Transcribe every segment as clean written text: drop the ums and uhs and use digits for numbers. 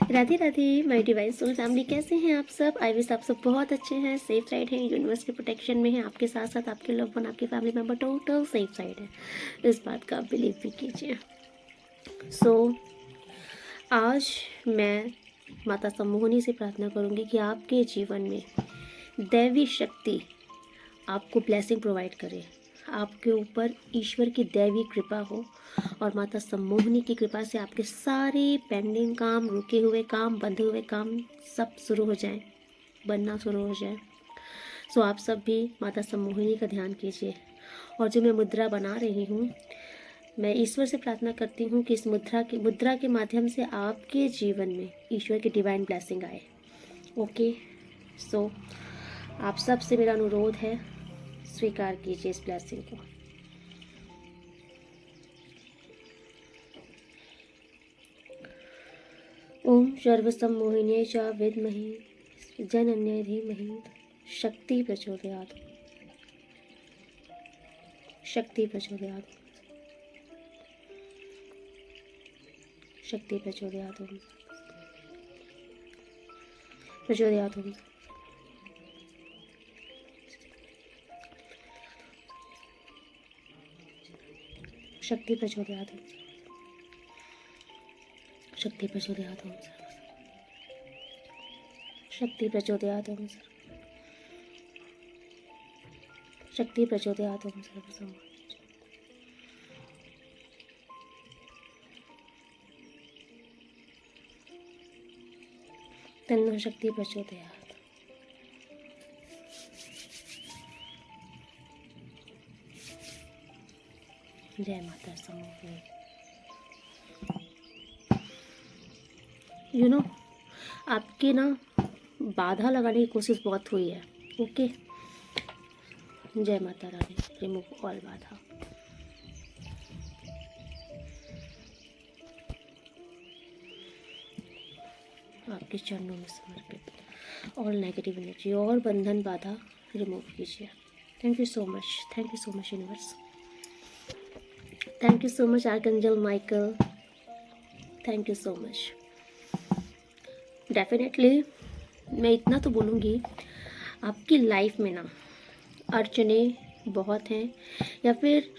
Radhe Radhe my divine soul family, कैसे हैं आप सब? आई विश आप सब बहुत अच्छे हैं, सेफ साइड हैं, यूनिवर्स के प्रोटेक्शन में हैं। आपके साथ साथ आपके लव वन, आपके family member total safe side है। इस बात का आप बिलीव भी कीजिए। आज मैं माता सम्मोहनी से प्रार्थना करूंगी कि आपके जीवन में दैवी शक्ति आपको ब्लेसिंग प्रोवाइड करे, आपके ऊपर ईश्वर की दैवी कृपा हो और माता सम्मोहनी की कृपा से आपके सारे पेंडिंग काम, रुके हुए काम, बंधे हुए काम सब शुरू हो जाएं, बनना शुरू हो जाए। आप सब भी माता सम्मोहनी का ध्यान कीजिए। और जो मैं मुद्रा बना रही हूँ, मैं ईश्वर से प्रार्थना करती हूँ कि इस मुद्रा के माध्यम से आपके जीवन में ईश्वर की डिवाइन ब्लेसिंग आए। ओके, आप सब से मेरा अनुरोध है, स्वीकार कीजिए इस ब्लेसिंग को। ओम सर्वसम्मोहिन्यै च विद्महे जनन्यै धीमहि शक्ति प्रचोदयात्। शक्ति प्रचोदयात्। शक्ति प्रचोदयात्। ओम प्रचोदयात्। ओम शक्ति प्रचोदयात्। ओम शक्ति प्रचोदयात्। ओम शक्ति प्रचोदयात्। ओम शक्ति प्रचोदयात्। ओम सर्वसम्मोहिनी तन्नो शक्ति प्रचोदयात्। जय माता सम्मोहिनी। आपके ना बाधा लगाने की कोशिश बहुत हुई है। ओके, जय माता रानी, रिमूव ऑल बाधा। आपके चरणों में समर्पित ऑल नेगेटिव एनर्जी और बंधन बाधा रिमूव कीजिए। Thank you so much, thank you so much universe, thank you so much archangel Michael, thank you so much. Definitely मैं इतना तो बोलूँगी, आपकी लाइफ में ना अड़चने बहुत हैं या फिर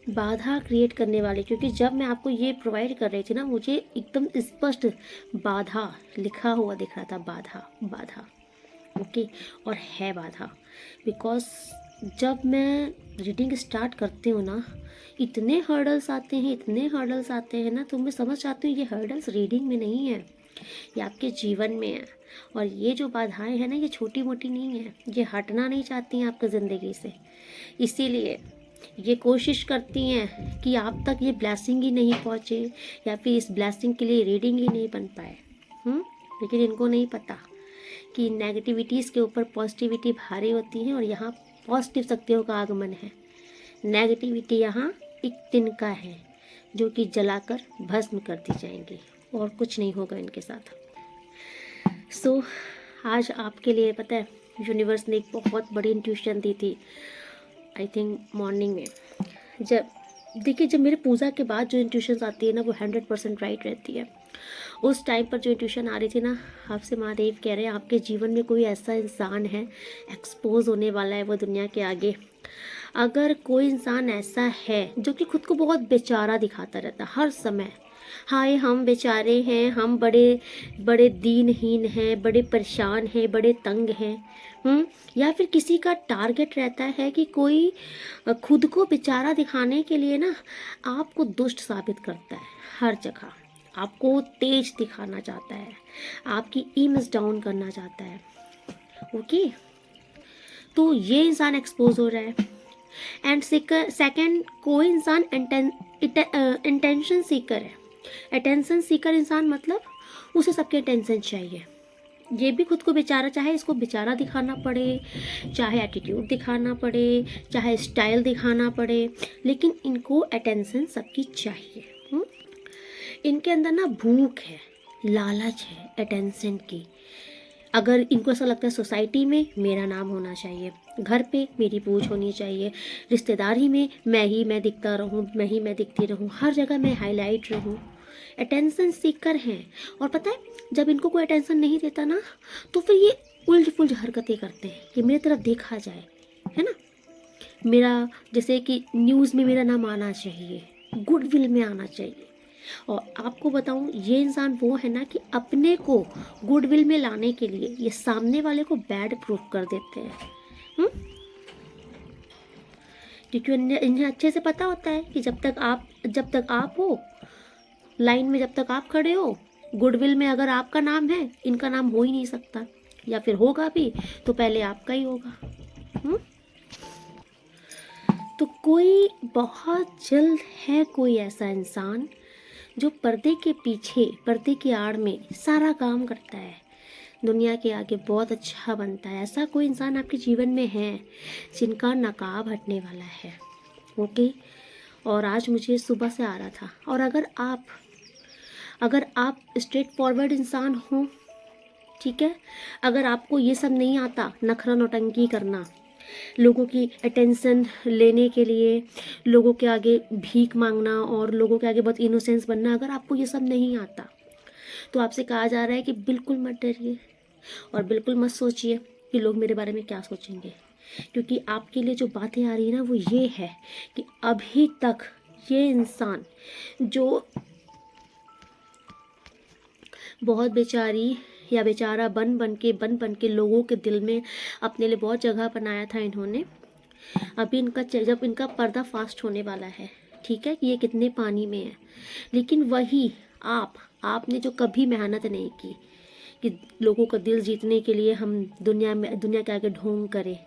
बाधा क्रिएट करने वाले, क्योंकि जब मैं आपको ये प्रोवाइड कर रही थी ना, मुझे एकदम स्पष्ट बाधा लिखा हुआ दिख रहा था। बाधा बाधा, ओके, और है बाधा। बिकॉज जब मैं रीडिंग स्टार्ट करती हूँ ना, इतने हर्डल्स आते हैं, इतने हर्डल्स आते हैं ना, तो मैं समझ जाती हूँ ये हर्डल्स रीडिंग में नहीं है, ये आपके जीवन में है। और ये जो बाधाएं हैं ना, ये छोटी मोटी नहीं है, ये हटना नहीं चाहती हैं आपकी ज़िंदगी से। इसीलिए ये कोशिश करती हैं कि आप तक ये ब्लेसिंग ही नहीं पहुँचे या फिर इस ब्लेसिंग के लिए रीडिंग ही नहीं बन पाए। लेकिन इनको नहीं पता कि नेगेटिविटीज़ के ऊपर पॉजिटिविटी भारी होती है और यहाँ पॉजिटिव शक्तियों का आगमन है। नेगेटिविटी यहाँ एक तिनका है जो कि जलाकर भस्म कर दी जाएंगी और कुछ नहीं होगा इनके साथ। आज आपके लिए पता है, यूनिवर्स ने एक बहुत बड़ी इंट्यूशन दी थी, आई थिंक मॉर्निंग में। जब मेरे पूजा के बाद जो इंट्यूशन आती है ना, वो 100% राइट रहती है। उस टाइम पर जो इंट्यूशन आ रही थी ना, आपसे महादेव कह रहे हैं आपके जीवन में कोई ऐसा इंसान है, एक्सपोज होने वाला है वो दुनिया के आगे। अगर कोई इंसान ऐसा है जो कि खुद को बहुत बेचारा दिखाता रहता हर समय, हाय हम बेचारे हैं, हम बड़े बड़े दीनहीन हैं, बड़े परेशान हैं, बड़े तंग हैं, या फिर किसी का टारगेट रहता है कि कोई खुद को बेचारा दिखाने के लिए ना आपको दुष्ट साबित करता है हर जगह, आपको तेज दिखाना चाहता है, आपकी इमेज डाउन करना चाहता है। ओके, तो ये इंसान एक्सपोज हो रहा है। एंड सेकंड, कोई इंसान इंटेंशन सीकर है। अटेंशन सीकर इंसान मतलब उसे सबके अटेंशन चाहिए। ये भी खुद को बेचारा, चाहे इसको बेचारा दिखाना पड़े, चाहे एटीट्यूड दिखाना पड़े, चाहे स्टाइल दिखाना पड़े, लेकिन इनको अटेंशन सबकी चाहिए। इनके अंदर ना भूख है, लालच है अटेंशन की। अगर इनको ऐसा लगता है सोसाइटी में मेरा नाम होना चाहिए, घर पे मेरी पूछ होनी चाहिए, रिश्तेदारी में मैं दिखता रहूं, मैं दिखती रहूं, हर जगह मैं हाईलाइट रहूं, अटेंशन सीकर हैं। और पता है जब इनको कोई अटेंशन नहीं देता ना तो फिर ये उलझ फुलझ हरकतें करते हैं कि मेरी तरफ देखा जाए, है ना। मेरा जैसे कि न्यूज़ में मेरा नाम आना चाहिए, गुडविल में आना चाहिए। और आपको बताऊं ये इंसान वो है ना कि अपने को गुडविल में लाने के लिए ये सामने वाले को बैड प्रूफ कर देते हैं। क्योंकि इन्हें अच्छे से पता होता है कि जब तक आप हो लाइन में, जब तक आप खड़े हो गुडविल में, अगर आपका नाम है इनका नाम हो ही नहीं सकता, या फिर होगा भी तो पहले आपका ही होगा। तो कोई बहुत जल्द है कोई ऐसा इंसान जो पर्दे के पीछे, पर्दे की आड़ में सारा काम करता है, दुनिया के आगे बहुत अच्छा बनता है। ऐसा कोई इंसान आपके जीवन में है जिनका नकाब हटने वाला है। ओके। और आज मुझे सुबह से आ रहा था। और अगर आप स्ट्रेट फॉरवर्ड इंसान हो, ठीक है, अगर आपको ये सब नहीं आता, नखरा नौटंकी करना, लोगों की अटेंशन लेने के लिए लोगों के आगे भीख मांगना और लोगों के आगे बहुत इनोसेंस बनना, अगर आपको ये सब नहीं आता तो आपसे कहा जा रहा है कि बिल्कुल मत डरिए और बिल्कुल मत सोचिए कि लोग मेरे बारे में क्या सोचेंगे। क्योंकि आपके लिए जो बातें आ रही है ना वो ये है कि अभी तक ये इंसान जो बहुत बेचारी या बेचारा बन बन के लोगों के दिल में अपने लिए बहुत जगह बनाया था इन्होंने, अभी जब इनका पर्दा फास्ट होने वाला है, ठीक है, कि ये कितने पानी में है, लेकिन वही आपने जो कभी मेहनत नहीं की कि लोगों का दिल जीतने के लिए हम दुनिया के आगे ढोंग करें,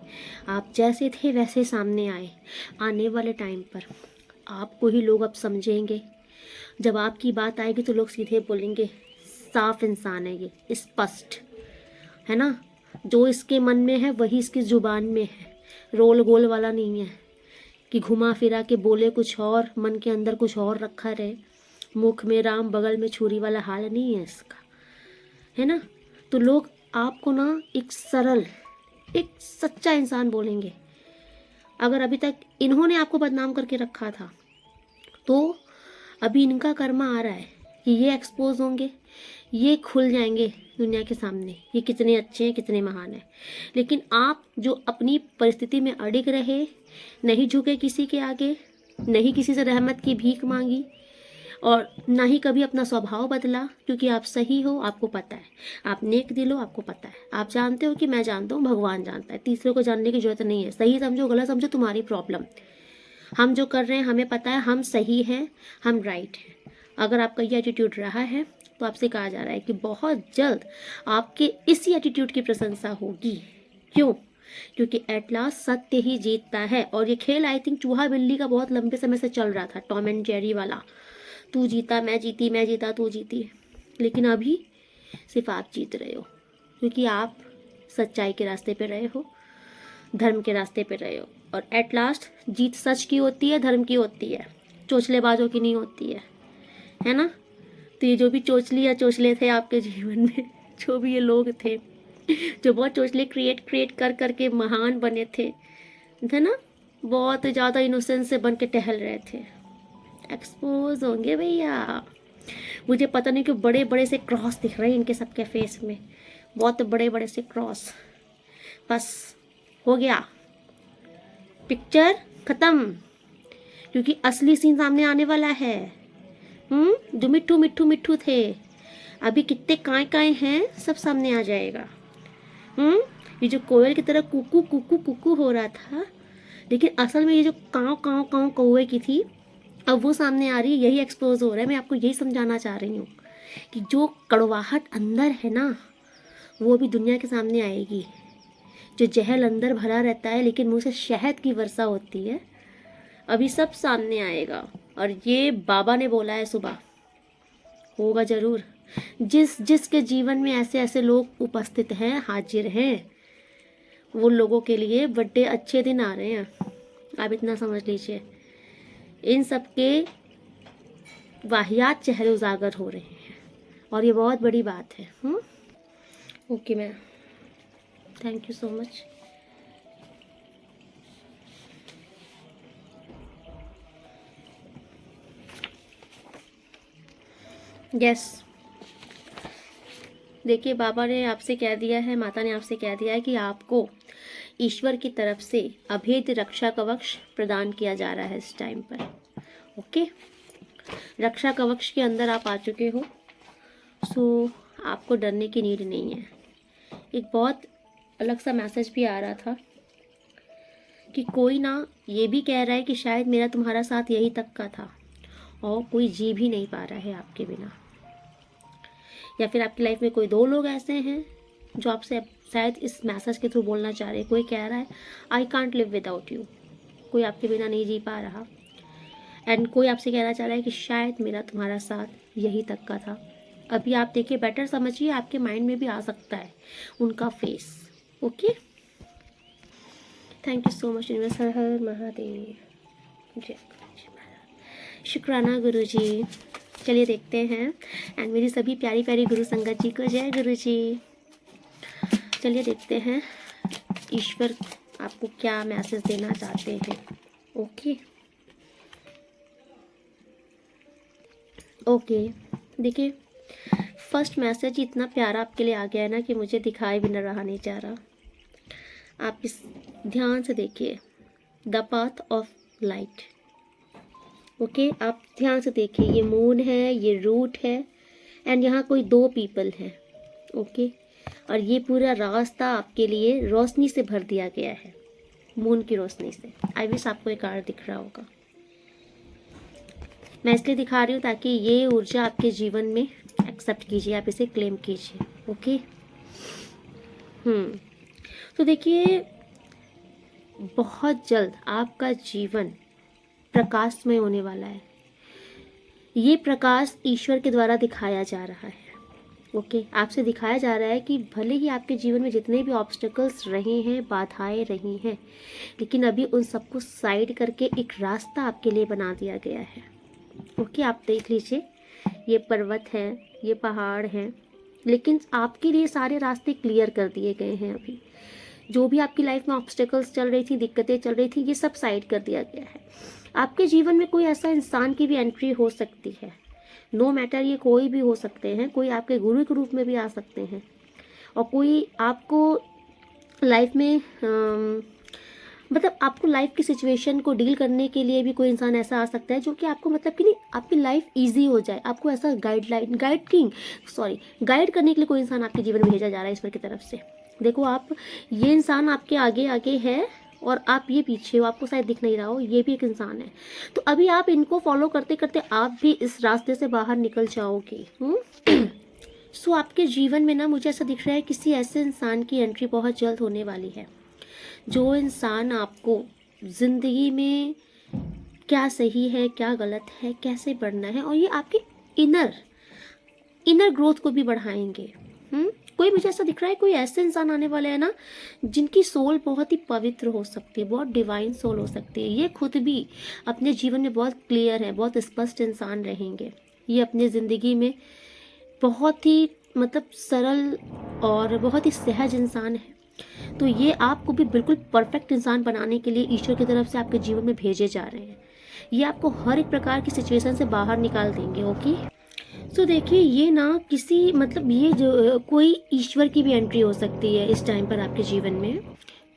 आप जैसे थे वैसे सामने आए, आने वाले टाइम पर आपको ही लोग अब समझेंगे। जब आपकी बात आएगी तो लोग सीधे बोलेंगे साफ इंसान है ये, स्पष्ट है ना, जो इसके मन में है वही इसकी जुबान में है, रोल गोल वाला नहीं है कि घुमा फिरा के बोले कुछ और मन के अंदर कुछ और रखा रहे, मुख में राम बगल में छुरी वाला हाल नहीं है इसका, है ना। तो लोग आपको ना एक सरल, एक सच्चा इंसान बोलेंगे। अगर अभी तक इन्होंने आपको बदनाम करके रखा था तो अभी इनका कर्मा आ रहा है कि ये एक्सपोज होंगे, ये खुल जाएंगे दुनिया के सामने, ये कितने अच्छे हैं, कितने महान हैं। लेकिन आप जो अपनी परिस्थिति में अड़िग रहे, नहीं झुके किसी के आगे, नहीं किसी से रहमत की भीख मांगी और ना ही कभी अपना स्वभाव बदला, क्योंकि आप सही हो, आपको पता है, आप नेक दिल हो, आपको पता है, आप जानते हो कि मैं जानता हूँ, भगवान जानता है, तीसरे को जानने की जरूरत नहीं है। सही समझो गलत समझो तुम्हारी प्रॉब्लम, हम जो कर रहे हैं हमें पता है, हम सही हैं, हम राइट हैं। अगर आपका ये एटीट्यूड रहा है तो आपसे कहा जा रहा है कि बहुत जल्द आपके इसी एटीट्यूड की प्रशंसा होगी। क्यों? क्योंकि एट लास्ट सत्य ही जीतता है। और ये खेल आई थिंक चूहा बिल्ली का बहुत लंबे समय से चल रहा था, टॉम एंड जेरी वाला, तू जीता मैं जीती, मैं जीता तू जीती। लेकिन अभी सिर्फ आप जीत रहे हो, क्योंकि आप सच्चाई के रास्ते पे रहे हो, धर्म के रास्ते पे रहे हो। और एट लास्ट जीत सच की होती है, धर्म की होती है, चोचलेबाजों की नहीं होती है ना। तो ये जो भी चोचली या चोचले थे आपके जीवन में, जो भी ये लोग थे जो बहुत चोचले क्रिएट कर करके महान बने थे ना, बहुत ज़्यादा इनोसेंस से बन के टहल रहे थे, एक्सपोज होंगे भैया। मुझे पता नहीं क्यों बड़े बड़े से क्रॉस दिख रहे हैं इनके सबके फेस में, बहुत बड़े बड़े से क्रॉस। बस हो गया, पिक्चर खत्म, क्योंकि असली सीन सामने आने वाला है। जो मिट्ठू मिट्ठू मिट्ठू थे अभी कितने काय काय हैं, सब सामने आ जाएगा। ये जो कोयल की तरह कुकू कुकू कुकू हो रहा था, लेकिन असल में ये जो काँव काँव काँव कौवे की थी, अब वो सामने आ रही है, यही एक्सपोज हो रहा है। मैं आपको यही समझाना चाह रही हूँ कि जो कड़वाहट अंदर है ना वो भी दुनिया के सामने आएगी। जो जहल अंदर भरा रहता है लेकिन मुंह से शहद की वर्षा होती है, अभी सब सामने आएगा। और ये बाबा ने बोला है सुबह, होगा जरूर। जिसके जीवन में ऐसे ऐसे लोग उपस्थित हैं, हाजिर हैं, वो लोगों के लिए बड़े अच्छे दिन आ रहे हैं। आप इतना समझ लीजिए, इन सब के वाहियात चेहरे उजागर हो रहे हैं और ये बहुत बड़ी बात है। Okay ma'am, thank you so much. Yes, देखिए बाबा ने आपसे कह दिया है, माता ने आपसे कह दिया है कि आपको ईश्वर की तरफ से अभेद रक्षा कवच प्रदान किया जा रहा है इस टाइम पर। ओके, रक्षा कवच के अंदर आप आ चुके हो, सो आपको डरने की नीड नहीं है। एक बहुत अलग सा मैसेज भी आ रहा था कि कोई ना ये भी कह रहा है कि शायद मेरा तुम्हारा साथ यही तक का था और कोई जी भी नहीं पा रहा है आपके बिना, या फिर आपकी लाइफ में कोई दो लोग ऐसे हैं जो आपसे शायद इस मैसेज के थ्रू बोलना चाह रहे हैं। कोई कह रहा है I can't live without you, कोई आपके बिना नहीं जी पा रहा, एंड कोई आपसे कहना चाह रहा है कि शायद मेरा तुम्हारा साथ यही तक का था। अभी आप देखिए, बेटर समझिए, आपके माइंड में भी आ सकता है उनका face. Okay, thank you so much universe. हर हर महादेव, जय गुरुजी महाराज, शुक्राना गुरुजी। चलिए देखते हैं, एंड मेरी सभी प्यारी प्यारी गुरु संगत जी को जय गुरुजी। चलिए देखते हैं ईश्वर आपको क्या मैसेज देना चाहते हैं। ओके ओके, देखिए फर्स्ट मैसेज इतना प्यारा आपके लिए आ गया है ना कि मुझे दिखाई भी न रहा नहीं जा रहा। आप इस ध्यान से देखिए, the path of light. Okay, आप ध्यान से देखिए, ये मून है, ये रूट है, एंड यहाँ कोई दो पीपल हैं। ओके, और ये पूरा रास्ता आपके लिए रोशनी से भर दिया गया है, मून की रोशनी से। आई विश आपको एक कार्ड दिख रहा होगा। मैं इसलिए दिखा रही हूँ ताकि ये ऊर्जा आपके जीवन में एक्सेप्ट कीजिए, आप इसे क्लेम कीजिए। ओके, तो देखिए बहुत जल्द आपका जीवन प्रकाशमय होने वाला है। ये प्रकाश ईश्वर के द्वारा दिखाया जा रहा है। ओके, आपसे दिखाया जा रहा है कि भले ही आपके जीवन में जितने भी ऑब्स्टेकल्स रहे हैं, बाधाएं रही हैं, लेकिन अभी उन सबको साइड करके एक रास्ता आपके लिए बना दिया गया है। ओके, आप देख लीजिए, ये पर्वत है, ये पहाड़ हैं, लेकिन आपके लिए सारे रास्ते क्लियर कर दिए गए हैं। अभी जो भी आपकी लाइफ में ऑब्स्टेकल्स चल रही थी, दिक्कतें चल रही थी, ये सब साइड कर दिया गया है। आपके जीवन में कोई ऐसा इंसान की भी एंट्री हो सकती है, नो मैटर ये कोई भी हो सकते हैं, कोई आपके गुरु के रूप में भी आ सकते हैं, और कोई आपको लाइफ में मतलब आपको लाइफ की सिचुएशन को डील करने के लिए भी कोई इंसान ऐसा आ सकता है जो कि आपको मतलब कि नहीं, आपकी लाइफ इजी हो जाए, आपको ऐसा गाइड करने के लिए कोई इंसान आपके जीवन में भेजा जा रहा है ईश्वर की तरफ से। देखो, आप ये इंसान आपके आगे आगे है और आप ये पीछे हो, आपको शायद दिख नहीं रहा हो, ये भी एक इंसान है। तो अभी आप इनको फॉलो करते करते आप भी इस रास्ते से बाहर निकल जाओगे। सो आपके जीवन में ना मुझे ऐसा दिख रहा है किसी ऐसे इंसान की एंट्री बहुत जल्द होने वाली है, जो इंसान आपको ज़िंदगी में क्या सही है, क्या गलत है, कैसे बढ़ना है, और ये आपके इनर ग्रोथ को भी बढ़ाएंगे। कोई मुझे ऐसा दिख रहा है, कोई ऐसे इंसान आने वाले हैं ना जिनकी सोल बहुत ही पवित्र हो सकती है, बहुत डिवाइन सोल हो सकती है। ये खुद भी अपने जीवन में बहुत क्लियर है, बहुत स्पष्ट इंसान रहेंगे। ये अपनी ज़िंदगी में बहुत ही मतलब सरल और बहुत ही सहज इंसान है। तो ये आपको भी बिल्कुल परफेक्ट इंसान बनाने के लिए ईश्वर की तरफ से आपके जीवन में भेजे जा रहे हैं। ये आपको हर एक प्रकार की सिचुएशन से बाहर निकाल देंगे। ओके, तो देखिए ये ना किसी मतलब ये जो कोई ईश्वर की भी एंट्री हो सकती है इस टाइम पर आपके जीवन में।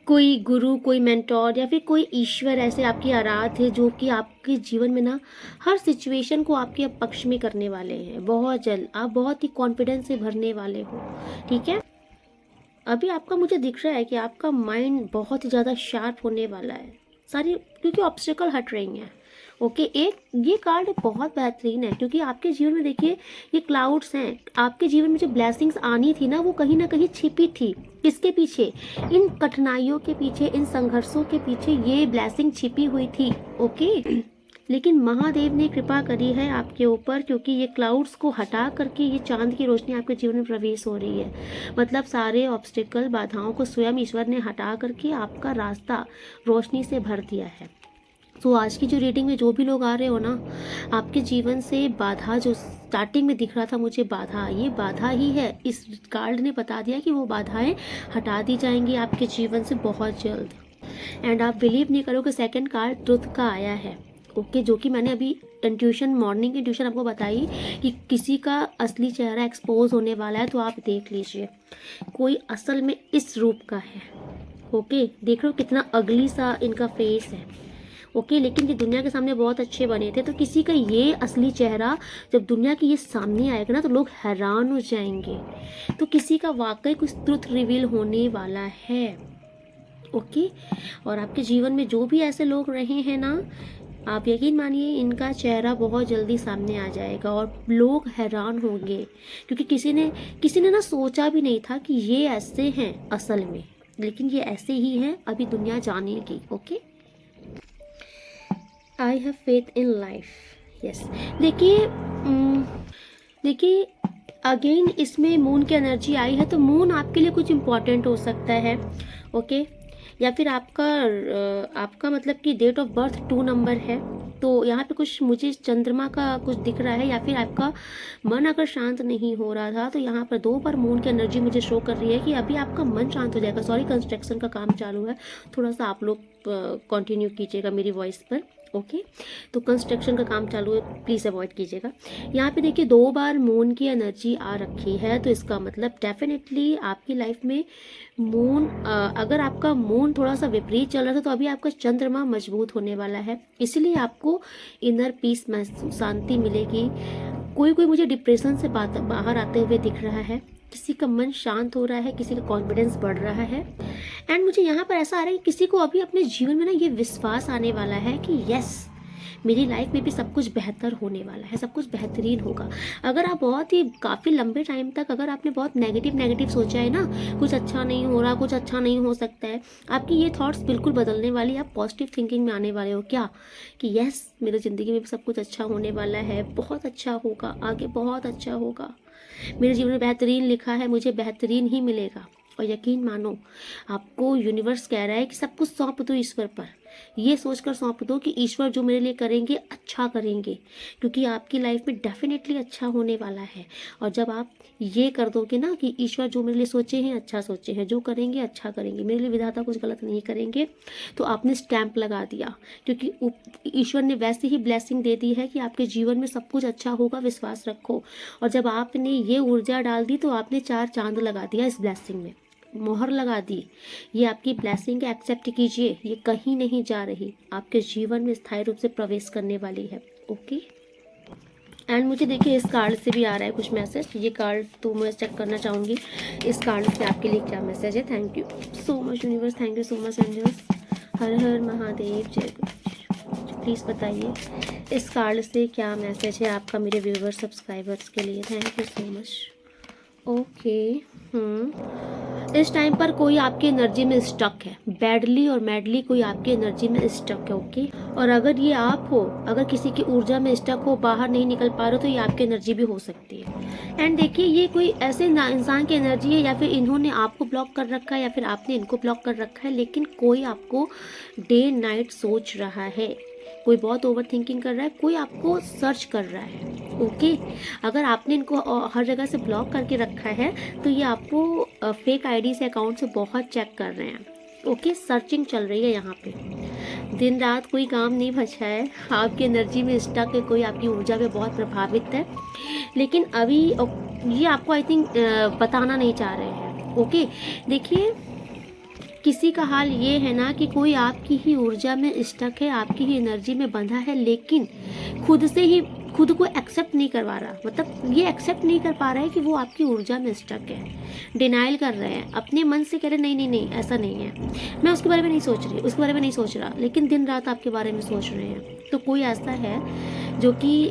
कोई गुरु, कोई मेंटोर, या फिर कोई ईश्वर ऐसे आपकी आराध्य है जो कि आपके जीवन में ना हर सिचुएशन को आपके पक्ष में करने वाले हैं। बहुत जल्द आप बहुत ही कॉन्फिडेंस से भरने वाले हो। ठीक है, अभी आपका मुझे दिख रहा है कि आपका माइंड बहुत ही ज़्यादा शार्प होने वाला है सारी, क्योंकि ऑब्स्टेकल हट रही हैं। ओके, एक ये कार्ड बहुत बेहतरीन है क्योंकि आपके जीवन में देखिए ये क्लाउड्स हैं। आपके जीवन में जो ब्लेसिंग्स आनी थी ना, वो कहीं ना कहीं छिपी थी। किसके पीछे? इन कठिनाइयों के पीछे, इन संघर्षों के पीछे ये ब्लेसिंग छिपी हुई थी। ओके, लेकिन महादेव ने कृपा करी है आपके ऊपर, क्योंकि ये क्लाउड्स को हटा करके ये चांद की रोशनी आपके जीवन में प्रवेश हो रही है। मतलब सारे ऑब्स्टिकल, बाधाओं को स्वयं ईश्वर ने हटा करके आपका रास्ता रोशनी से भर दिया है। तो आज की जो रीडिंग में जो भी लोग आ रहे हो ना, आपके जीवन से बाधा जो स्टार्टिंग में दिख रहा था मुझे बाधा, ये बाधा ही है। इस कार्ड ने बता दिया कि वो बाधाएं हटा दी जाएंगी आपके जीवन से बहुत जल्द। एंड आप बिलीव नहीं करोगे, सेकंड कार्ड ट्रुथ का आया है। ओके, जो कि मैंने अभी इंट्यूशन, मॉर्निंग की इंट्यूशन आपको बताई कि किसी का असली चेहरा एक्सपोज होने वाला है, तो आप देख लीजिए कोई असल में इस रूप का है। ओके, देख रहे हो कितना अगली सा इनका फेस है। ओके, लेकिन ये दुनिया के सामने बहुत अच्छे बने थे। तो किसी का ये असली चेहरा जब दुनिया के ये सामने आएगा ना, तो लोग हैरान हो जाएंगे। तो किसी का वाकई कुछ ट्रुथ रिवील होने वाला है। ओके, और आपके जीवन में जो भी ऐसे लोग रहे हैं ना, आप यकीन मानिए इनका चेहरा बहुत जल्दी सामने आ जाएगा और लोग हैरान होंगे, क्योंकि किसी ने ना सोचा भी नहीं था कि ये ऐसे हैं असल में, लेकिन ये ऐसे ही हैं, अभी दुनिया जानेगी। Okay, I have faith in life. Yes, देखिए देखिए अगेन इसमें मून की एनर्जी आई है, तो मून आपके लिए कुछ इम्पोर्टेंट हो सकता है। ओके, या फिर आपका मतलब कि डेट ऑफ बर्थ 2 नंबर है, तो यहाँ पे कुछ मुझे चंद्रमा का कुछ दिख रहा है, या फिर आपका मन अगर शांत नहीं हो रहा था, तो यहाँ पर 2 बार मून की एनर्जी मुझे शो कर रही है कि अभी आपका मन शांत हो जाएगा। सॉरी, कंस्ट्रक्शन का काम चालू है, थोड़ा सा आप लोग कंटिन्यू कीजिएगा मेरी वॉइस पर। ओके, तो कंस्ट्रक्शन का काम चालू है, प्लीज़ अवॉइड कीजिएगा। यहाँ पे देखिए 2 बार मून की एनर्जी आ रखी है, तो इसका मतलब डेफिनेटली आपकी लाइफ में मून, अगर आपका मून थोड़ा सा विपरीत चल रहा था, तो अभी आपका चंद्रमा मजबूत होने वाला है, इसीलिए आपको इनर पीस महसूस, शांति मिलेगी। कोई मुझे डिप्रेशन से बाहर आते हुए दिख रहा है, किसी का मन शांत हो रहा है, किसी का कॉन्फिडेंस बढ़ रहा है। एंड मुझे यहाँ पर ऐसा आ रहा है कि किसी को अभी अपने जीवन में ना ये विश्वास आने वाला है कि यस, मेरी लाइफ में भी सब कुछ बेहतर होने वाला है, सब कुछ बेहतरीन होगा। अगर आप बहुत ही काफ़ी लंबे टाइम तक अगर आपने बहुत नेगेटिव सोचा है ना, कुछ अच्छा नहीं हो रहा, कुछ अच्छा नहीं हो सकता है, आपकी ये थॉट्स बिल्कुल बदलने वाली, आप पॉजिटिव थिंकिंग में आने वाले हो। क्या कि यस, मेरी ज़िंदगी में भी सब कुछ अच्छा होने वाला है, बहुत अच्छा होगा, आगे बहुत अच्छा होगा, मेरे जीवन में बेहतरीन लिखा है, मुझे बेहतरीन ही मिलेगा। और यकीन मानो, आपको यूनिवर्स कह रहा है कि सब कुछ सौंप दो ईश्वर पर, ये सोचकर सौंप दो कि ईश्वर जो मेरे लिए करेंगे अच्छा करेंगे, क्योंकि आपकी लाइफ में डेफिनेटली अच्छा होने वाला है। और जब आप ये कर दोगे ना कि ईश्वर जो मेरे लिए सोचे हैं अच्छा सोचे हैं, जो करेंगे अच्छा करेंगे, मेरे लिए विधाता कुछ गलत नहीं करेंगे, तो आपने स्टैंप लगा दिया, क्योंकि ईश्वर ने वैसे ही ब्लेसिंग दे दी है कि आपके जीवन में सब कुछ अच्छा होगा, विश्वास रखो। और जब आपने ये ऊर्जा डाल दी, तो आपने 4 चांद लगा दिया इस ब्लेसिंग में, मोहर लगा दी। ये आपकी ब्लेसिंग एक्सेप्ट कीजिए, ये कहीं नहीं जा रही, आपके जीवन में स्थायी रूप से प्रवेश करने वाली है। ओके, एंड मुझे देखिए इस कार्ड से भी आ रहा है कुछ मैसेज, ये कार्ड तो मैं चेक करना चाहूँगी इस कार्ड से आपके लिए क्या मैसेज है। Thank you so much universe, thank you so much angels. हर हर महादेव, जय गुरु। प्लीज़ बताइए इस कार्ड से क्या मैसेज है आपका मेरे व्यूवर्स सब्सक्राइबर्स के लिए। Thank you so much. Okay, इस टाइम पर कोई आपकी एनर्जी में स्टक है, बैडली और मैडली कोई आपकी एनर्जी में स्टक है। ओके, और अगर ये आप हो, अगर किसी की ऊर्जा में स्टक हो, बाहर नहीं निकल पा रहे हो, तो ये आपकी एनर्जी भी हो सकती है। एंड देखिए ये कोई ऐसे इंसान की एनर्जी है, या फिर इन्होंने आपको ब्लॉक कर रखा है, या फिर आपने इनको ब्लॉक कर रखा है, लेकिन कोई आपको डे नाइट सोच रहा है, कोई बहुत ओवर थिंकिंग कर रहा है, कोई आपको सर्च कर रहा है। ओके, अगर आपने इनको हर जगह से ब्लॉक करके रखा है, तो ये आपको फेक आईडी से, अकाउंट से बहुत चेक कर रहे हैं। ओके, सर्चिंग चल रही है यहाँ पे, दिन रात कोई काम नहीं बचा है, आपकी एनर्जी में स्टक है, कोई आपकी ऊर्जा पे बहुत प्रभावित है, लेकिन अभी ये आपको आई थिंक बताना नहीं चाह रहे हैं। ओके, देखिए किसी का हाल ये है ना कि कोई आपकी ही ऊर्जा में स्टक है, आपकी ही एनर्जी में बंधा है, लेकिन खुद से ही खुद को एक्सेप्ट नहीं करवा रहा, मतलब ये एक्सेप्ट नहीं कर पा रहा है कि वो आपकी ऊर्जा में स्टक है, डिनाइल कर रहे हैं, अपने मन से कह रहे नहीं नहीं नहीं ऐसा नहीं है, मैं उसके बारे में नहीं सोच रही, उसके बारे में नहीं सोच रहा, लेकिन दिन रात आपके बारे में सोच रहे हैं। तो कोई ऐसा है जो कि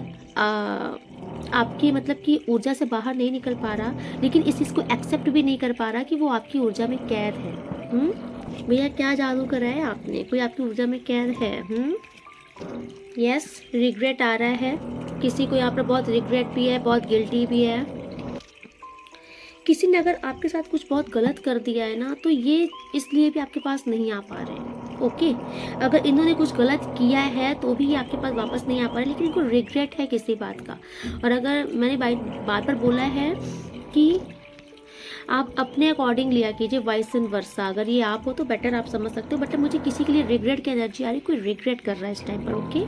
आपकी मतलब कि ऊर्जा से बाहर नहीं निकल पा रहा, लेकिन इस चीज़ को एक्सेप्ट भी नहीं कर पा रहा कि वो आपकी ऊर्जा में कैद है। भैया क्या जादू करा है आपने, कोई आपकी ऊर्जा में कैद है। यस, रिग्रेट आ रहा है, किसी को यहाँ पर बहुत रिग्रेट भी है, बहुत गिल्टी भी है। किसी ने अगर आपके साथ कुछ बहुत गलत कर दिया है ना, तो ये इसलिए भी आपके पास नहीं आ पा रहे हैं। ओके, अगर इन्होंने कुछ गलत किया है तो भी ये आपके पास वापस नहीं आ पा रहे, लेकिन इनको रिग्रेट है किसी बात का। और अगर मैंने बार बार बोला है कि आप अपने अकॉर्डिंग लिया कीजिए, वाइस एंड वर्सा, अगर ये आप हो तो बेटर आप समझ सकते हो, बट मुझे किसी के लिए रिग्रेट की एनर्जी आ रही, कोई रिग्रेट कर रहा है इस टाइम पर। ओके,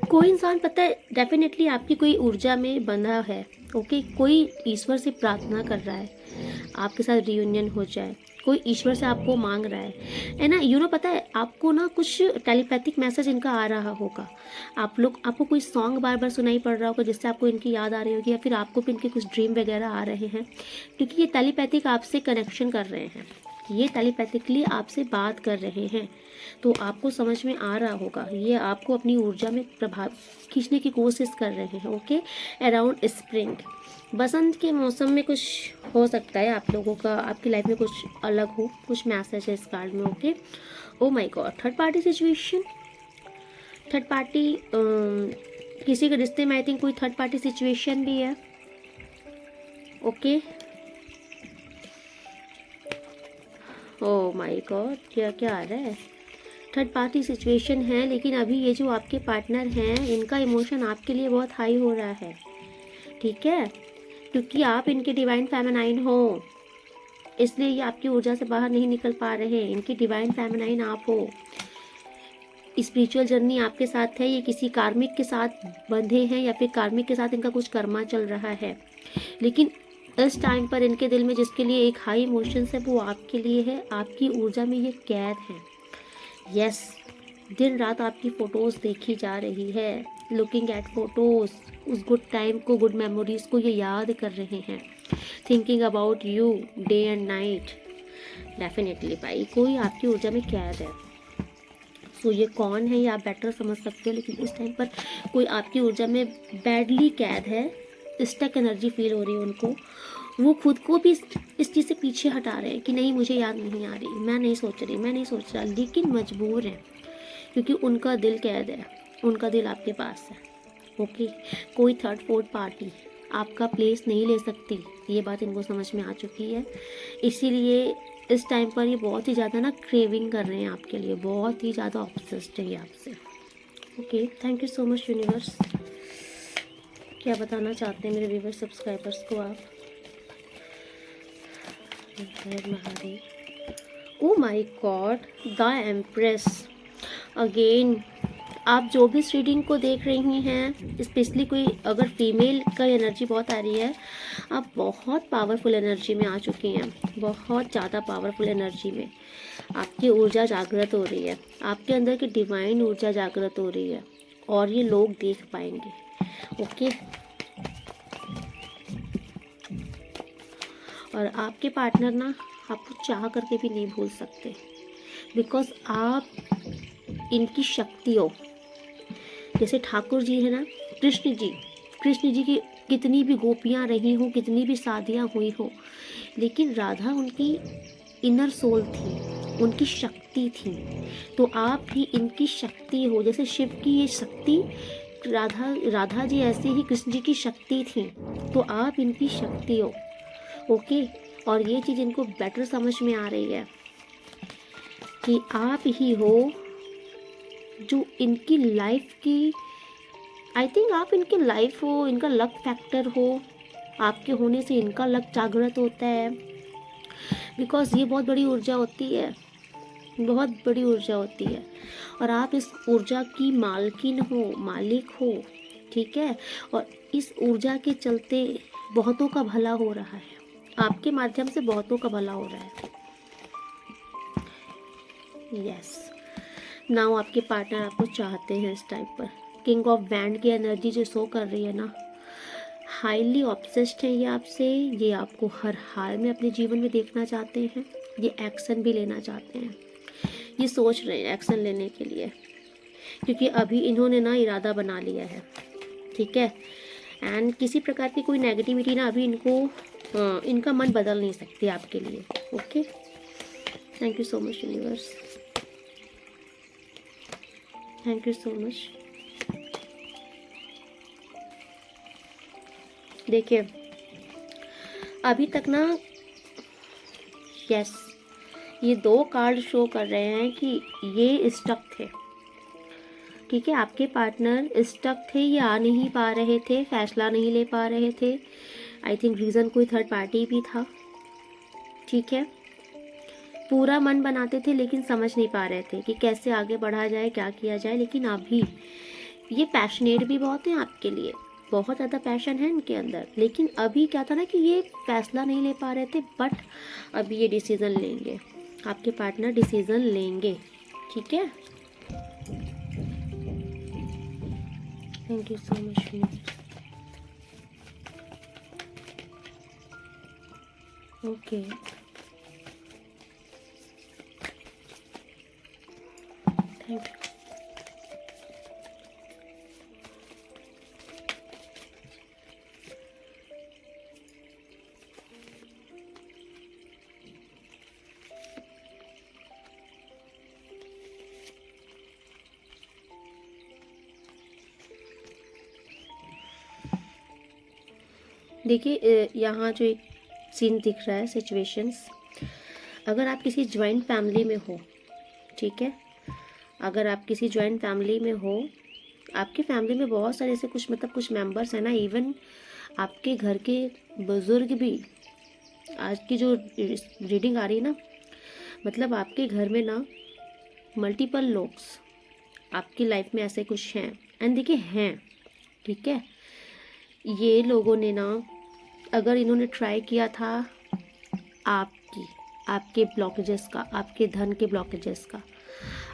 कोई इंसान पता है डेफिनेटली आपकी कोई ऊर्जा में बंधा है। ओके, कोई ईश्वर से प्रार्थना कर रहा है आपके साथ रियूनियन हो जाए, कोई ईश्वर से आपको मांग रहा है ना। पता है आपको ना कुछ टेलीपैथिक मैसेज इनका आ रहा होगा। आपको कोई सॉन्ग बार बार सुनाई पड़ रहा होगा जिससे आपको इनकी याद आ रही होगी, या फिर आपको भी इनके कुछ ड्रीम वगैरह आ रहे हैं, क्योंकि ये टेलीपैथिक आपसे कनेक्शन कर रहे हैं, ये टेलीपैथिकली आपसे बात कर रहे हैं। तो आपको समझ में आ रहा होगा, ये आपको अपनी ऊर्जा में प्रभाव खींचने की कोशिश कर रहे हैं। ओके, अराउंड स्प्रिंग, बसंत के मौसम में कुछ हो सकता है आप लोगों का, आपकी लाइफ में कुछ अलग हो, कुछ मैसेज है इस कार्ड में। Okay, O my God, third party situation, third party किसी के रिश्ते में आई थिंक कोई थर्ड पार्टी सिचुएशन भी है। ओके, ओ माय गॉड, क्या क्या आ रहा है, थर्ड पार्टी सिचुएशन है, लेकिन अभी ये जो आपके पार्टनर हैं इनका इमोशन आपके लिए बहुत हाई हो रहा है। ठीक है, क्योंकि आप इनके डिवाइन फेमिनाइन हो, इसलिए ये आपकी ऊर्जा से बाहर नहीं निकल पा रहे हैं। इनकी डिवाइन फेमिनाइन आप हो, स्पिरिचुअल जर्नी आपके साथ है, ये किसी कार्मिक के साथ बंधे हैं या फिर कार्मिक के साथ इनका कुछ कर्मा चल रहा है, लेकिन इस टाइम पर इनके दिल में जिसके लिए एक हाई इमोशंस है वो आपके लिए है, आपकी ऊर्जा में ये कैद है। यस, दिन रात आपकी फ़ोटोज़ देखी जा रही है, लुकिंग एट फोटोज़, उस गुड टाइम को, गुड मेमोरीज़ को ये याद कर रहे हैं, thinking about you day and night. Definitely भाई कोई आपकी ऊर्जा में कैद है। सो ये कौन है ये आप बेटर समझ सकते हो, लेकिन इस टाइम पर कोई आपकी ऊर्जा में बैडली कैद है, स्टक एनर्जी फील हो रही है उनको, वो खुद को भी इस चीज़ से पीछे हटा रहे हैं कि नहीं मुझे याद नहीं आ रही, मैं नहीं सोच रही, मैं नहीं सोच रहा, लेकिन मजबूर हैं क्योंकि उनका दिल कैद है, उनका दिल आपके पास है। ओके, कोई थर्ड फोर्थ पार्टी आपका प्लेस नहीं ले सकती, ये बात इनको समझ में आ चुकी है। इसीलिए इस टाइम पर ये बहुत ही ज़्यादा ना क्रेविंग कर रहे हैं आपके लिए, बहुत ही ज़्यादा ऑब्सेस्ड है ये आपसे। Okay, thank you so much universe. क्या बताना चाहते हैं मेरे व्यूवर्स सब्सक्राइबर्स को आप? महादेव, ओ my God, the empress again. आप जो भी इस रीडिंग को देख रही हैं, स्पेशली कोई अगर फीमेल का एनर्जी बहुत आ रही है, आप बहुत पावरफुल एनर्जी में आ चुकी हैं, बहुत ज़्यादा पावरफुल एनर्जी में आपकी ऊर्जा जागृत हो रही है, आपके अंदर की डिवाइन ऊर्जा जागृत हो रही है, और ये लोग देख पाएंगे। ओके, और आपके पार्टनर ना आपको चाह करके भी नहीं भूल सकते, बिकॉज आप इनकी शक्ति हो। जैसे ठाकुर जी है ना, कृष्ण जी की कितनी भी गोपियाँ रही हों, कितनी भी शादियाँ हुई हो, लेकिन राधा उनकी इनर सोल थी, उनकी शक्ति थी। तो आप भी इनकी शक्ति हो, जैसे शिव की ये शक्ति, राधा जी ऐसे ही कृष्ण जी की शक्ति थी, तो आप इनकी शक्ति हो। ओके, और ये चीज़ इनको बेटर समझ में आ रही है कि आप ही हो जो इनकी लाइफ की, आई थिंक आप इनकी लाइफ हो, इनका लक फैक्टर हो, आपके होने से इनका लक जागृत होता है, बिकॉज ये बहुत बड़ी ऊर्जा होती है, बहुत बड़ी ऊर्जा होती है, और आप इस ऊर्जा की मालकिन हो, मालिक हो। ठीक है, और इस ऊर्जा के चलते बहुतों का भला हो रहा है, आपके माध्यम से बहुतों का भला हो रहा है। यस, नाउ आपके पार्टनर आपको चाहते हैं इस टाइम पर। किंग ऑफ वैंड की एनर्जी जो शो कर रही है ना, हाईली ऑब्सेस्ड है ये आपसे, ये आपको हर हाल में अपने जीवन में देखना चाहते हैं, ये एक्शन भी लेना चाहते हैं, ये सोच रहे हैं एक्शन लेने के लिए, क्योंकि अभी इन्होंने ना इरादा बना लिया है। ठीक है, एंड किसी प्रकार की कोई नेगेटिविटी ना अभी इनका मन बदल नहीं सकती आपके लिए। Okay, thank you so much universe, thank you so much. देखिए अभी तक ना, यस, ये 2 कार्ड शो कर रहे हैं कि ये स्टक थे। ठीक है, आपके पार्टनर स्टक थे, ये आ नहीं पा रहे थे, फैसला नहीं ले पा रहे थे। आई थिंक रीज़न कोई थर्ड पार्टी भी था। ठीक है, पूरा मन बनाते थे लेकिन समझ नहीं पा रहे थे कि कैसे आगे बढ़ा जाए, क्या किया जाए, लेकिन अभी ये पैशनेट भी बहुत हैं आपके लिए, बहुत ज़्यादा पैशन है इनके अंदर, लेकिन अभी क्या था ना कि ये फैसला नहीं ले पा रहे थे, बट अभी ये डिसीज़न लेंगे, आपके पार्टनर डिसीज़न लेंगे, ठीक है। Thank you so much. Okay, thank you. देखिए यहाँ जो एक सीन दिख रहा है, सिचुएशंस, अगर आप किसी ज्वाइंट फैमिली में हो, ठीक है, अगर आप किसी ज्वाइंट फैमिली में हो, आपकी फैमिली में बहुत सारे ऐसे कुछ मतलब कुछ मेंबर्स हैं ना, इवन आपके घर के बुजुर्ग भी, आज की जो रीडिंग आ रही है ना, मतलब आपके घर में ना मल्टीपल लोग्स आपकी लाइफ में ऐसे कुछ हैं, एंड देखिए हैं, ठीक है, ये लोगों ने ना, अगर इन्होंने ट्राई किया था आपके ब्लॉकेजेस का, आपके धन के ब्लॉकेजेस का,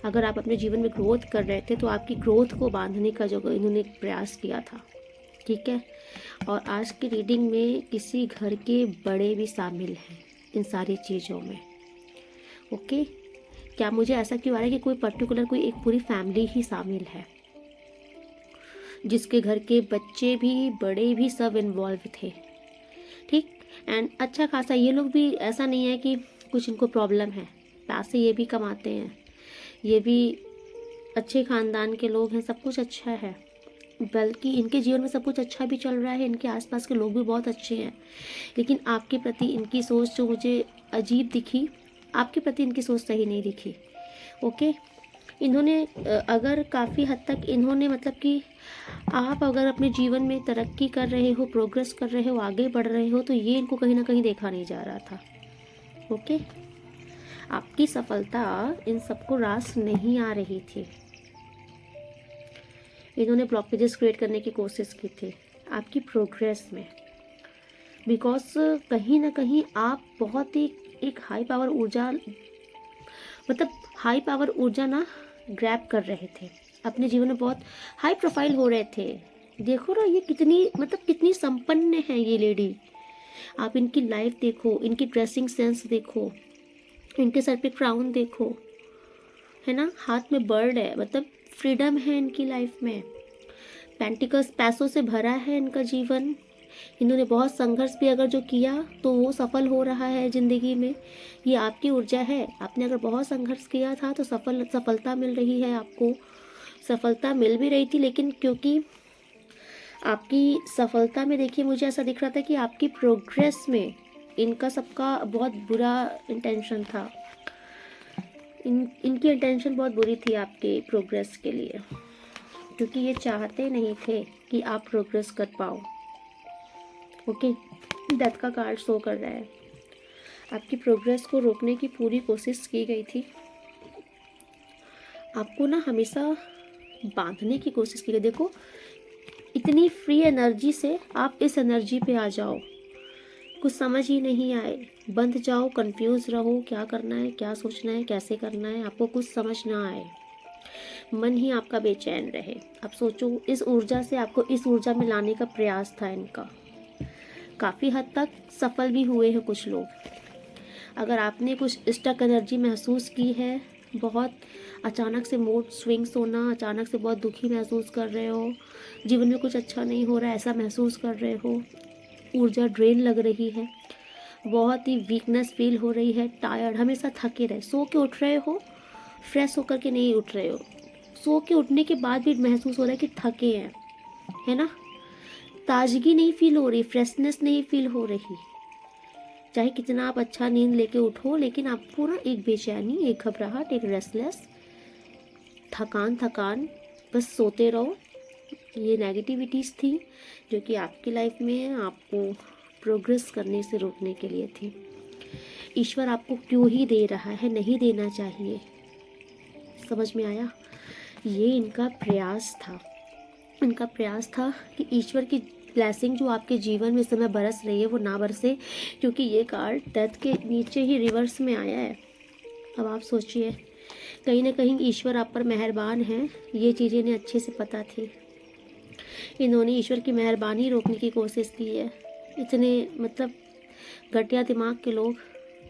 अगर आप अपने जीवन में ग्रोथ कर रहे थे तो आपकी ग्रोथ को बांधने का जो इन्होंने प्रयास किया था, ठीक है। और आज की रीडिंग में किसी घर के बड़े भी शामिल हैं इन सारी चीज़ों में, ओके। क्या मुझे ऐसा क्यों आ रहा है कि कोई पर्टिकुलर कोई एक पूरी फैमिली ही शामिल है, जिसके घर के बच्चे भी बड़े भी सब इन्वॉल्व थे, ठीक। एंड अच्छा खासा ये लोग भी, ऐसा नहीं है कि कुछ इनको प्रॉब्लम है, पैसे ये भी कमाते हैं, ये भी अच्छे ख़ानदान के लोग हैं, सब कुछ अच्छा है, बल्कि इनके जीवन में सब कुछ अच्छा भी चल रहा है, इनके आसपास के लोग भी बहुत अच्छे हैं, लेकिन आपके प्रति इनकी सोच जो मुझे अजीब दिखी, आपके प्रति इनकी सोच सही नहीं दिखी, ओके। इन्होंने अगर काफ़ी हद तक इन्होंने मतलब कि आप अगर अपने जीवन में तरक्की कर रहे हो, प्रोग्रेस कर रहे हो, आगे बढ़ रहे हो, तो ये इनको कहीं ना कहीं देखा नहीं जा रहा था, ओके। आपकी सफलता इन सबको रास नहीं आ रही थी, इन्होंने ब्लॉकेजेस क्रिएट करने की कोशिश की थी आपकी प्रोग्रेस में, बिकॉज कहीं ना कहीं आप बहुत ही एक हाई पावर ऊर्जा, मतलब हाई पावर ऊर्जा ना ग्रैब कर रहे थे, अपने जीवन में बहुत हाई प्रोफाइल हो रहे थे। देखो ना ये कितनी मतलब कितनी संपन्न है ये लेडी, आप इनकी लाइफ देखो, इनकी ड्रेसिंग सेंस देखो, इनके सर पे क्राउन देखो, है ना, हाथ में बर्ड है, मतलब फ्रीडम है इनकी लाइफ में, पेंटिकल्स पैसों से भरा है इनका जीवन, इन्होंने बहुत संघर्ष भी अगर जो किया तो वो सफल हो रहा है ज़िंदगी में, ये आपकी ऊर्जा है, आपने अगर बहुत संघर्ष किया था तो सफलता मिल रही है आपको, सफलता मिल भी रही थी, लेकिन क्योंकि आपकी सफलता में देखिए मुझे ऐसा दिख रहा था कि आपकी प्रोग्रेस में इनका सबका बहुत बुरा इंटेंशन था, इनकी इंटेंशन बहुत बुरी थी आपके प्रोग्रेस के लिए, क्योंकि ये चाहते नहीं थे कि आप प्रोग्रेस कर पाओ, ओके। डेथ का कार्ड शो कर रहा है, आपकी प्रोग्रेस को रोकने की पूरी कोशिश की गई थी, आपको ना हमेशा बांधने की कोशिश की गई। देखो इतनी फ्री एनर्जी से आप इस एनर्जी पे आ जाओ, कुछ समझ ही नहीं आए, बंध जाओ, कंफ्यूज रहो, क्या करना है, क्या सोचना है, कैसे करना है, आपको कुछ समझ ना आए, मन ही आपका बेचैन रहे। अब सोचो इस ऊर्जा से आपको इस ऊर्जा में लाने का प्रयास था इनका, काफ़ी हद तक सफल भी हुए हैं कुछ लोग। अगर आपने कुछ स्टक एनर्जी महसूस की है, बहुत अचानक से मूड स्विंग्स होना, अचानक से बहुत दुखी महसूस कर रहे हो, जीवन में कुछ अच्छा नहीं हो रहा है ऐसा महसूस कर रहे हो, ऊर्जा ड्रेन लग रही है, बहुत ही वीकनेस फील हो रही है, टायर्ड, हमेशा थके रहे, सो के उठ रहे हो, फ्रेश होकर के नहीं उठ रहे हो, सो के उठने के बाद भी महसूस हो रहा है कि थके हैं, है ना, ताजगी नहीं फील हो रही, फ्रेशनेस नहीं फील हो रही, चाहे कितना आप अच्छा नींद लेके उठो, लेकिन आपको ना एक बेचैनी, एक घबराहट, एक रेस्टलेस, थकान, बस सोते रहो। ये नेगेटिविटीज़ थी जो कि आपकी लाइफ में आपको प्रोग्रेस करने से रोकने के लिए थी। ईश्वर आपको क्यों ही दे रहा है, नहीं देना चाहिए, समझ में आया, ये इनका प्रयास था, इनका प्रयास था कि ईश्वर की ब्लेसिंग जो आपके जीवन में इस समय बरस रही है वो ना बरसे, क्योंकि ये कार्ड डेथ के नीचे ही रिवर्स में आया है। अब आप सोचिए, कहीं ना कहीं ईश्वर आप पर मेहरबान है, ये चीज़ें इन्हें अच्छे से पता थी। इन्होंने ईश्वर की मेहरबानी रोकने की कोशिश की है। इतने मतलब घटिया दिमाग के लोग।